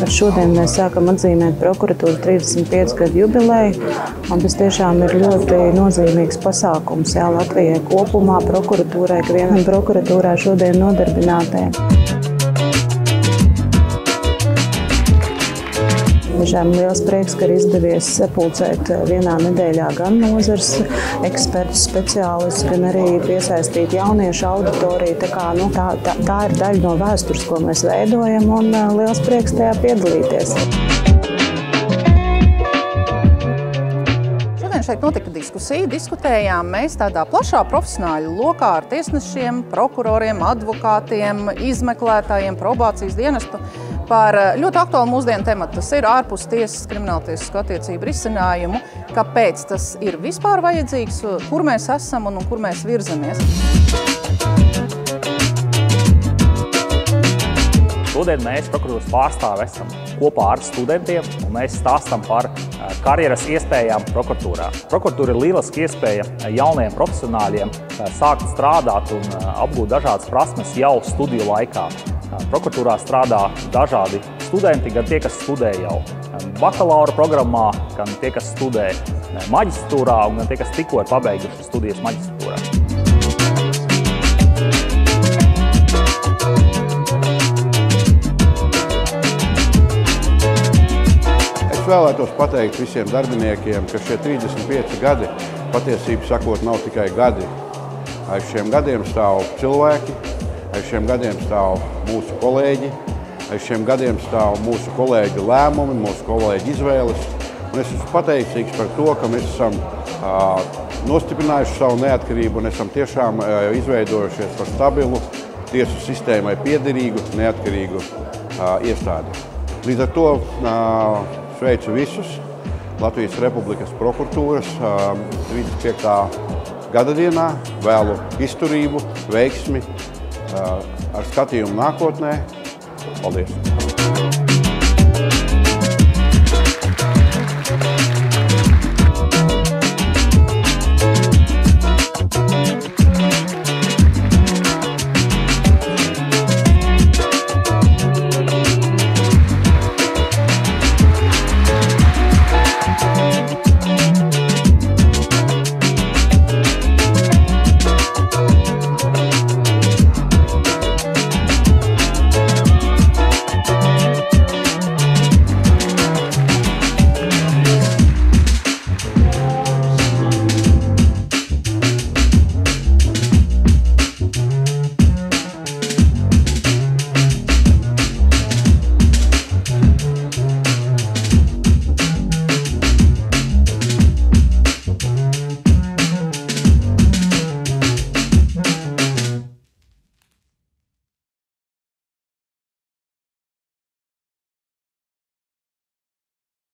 Šodien mēs sākam atzīmēt prokuratūras 35 gadu jubileju, un tas tiešām ir ļoti nozīmīgs pasākums Latvijai kopumā, prokuratūrai, ka vienam prokuratūrā šodien nodarbinātajiem. Tiešām liels prieks, ka ir izdevies sapulcēt vienā nedēļā gan nozares ekspertus, speciālistus, gan arī piesaistīt jauniešu auditoriju. Tā ir daļa no vēstures, ko mēs veidojam, un liels prieks tajā piedalīties. Šeit notika diskusija, diskutējām mēs tādā plašā profesionāļu lokā ar tiesnešiem, prokuroriem, advokātiem, izmeklētājiem, probācijas dienestu par ļoti aktuālu mūsdienu tematu. Tas ir ārpus tiesas krimināltiesisku attiecību risinājumu, kāpēc tas ir vispār vajadzīgs, kur mēs esam un kur mēs virzamies. Šodien mēs prokuratūras pārstāvi esam kopā ar studentiem, un mēs stāstam par karjeras iespējām prokuratūrā. Prokuratūra ir lieliska iespēja jauniem profesionāļiem sākt strādāt un apgūt dažādas prasmes jau studiju laikā. Prokuratūrā strādā dažādi studenti, gan tie, kas studē jau bakalaura programmā, gan tie, kas studē maģistrātūrā, un gan tie, kas tikko ir pabeiguši studijas maģistrātūrā. Es vēlētos pateikt visiem darbiniekiem, ka šie 35 gadi, patiesībā sakot, nav tikai gadi. Aiz šiem gadiem stāv cilvēki, aiz šiem gadiem stāv mūsu kolēģi, aiz šiem gadiem stāv mūsu kolēģu lēmumi, mūsu kolēģu izvēles. Un es esmu pateicīgs par to, ka mēs esam nostiprinājuši savu neatkarību un esam tiešām izveidojušies par stabilu, tiesu sistēmai piederīgu, neatkarīgu iestādi. Līdz ar to sveicu visus Latvijas Republikas prokuratūras 35. gada dienā, vēlu izturību, veiksmi ar skatījumu nākotnē. Paldies!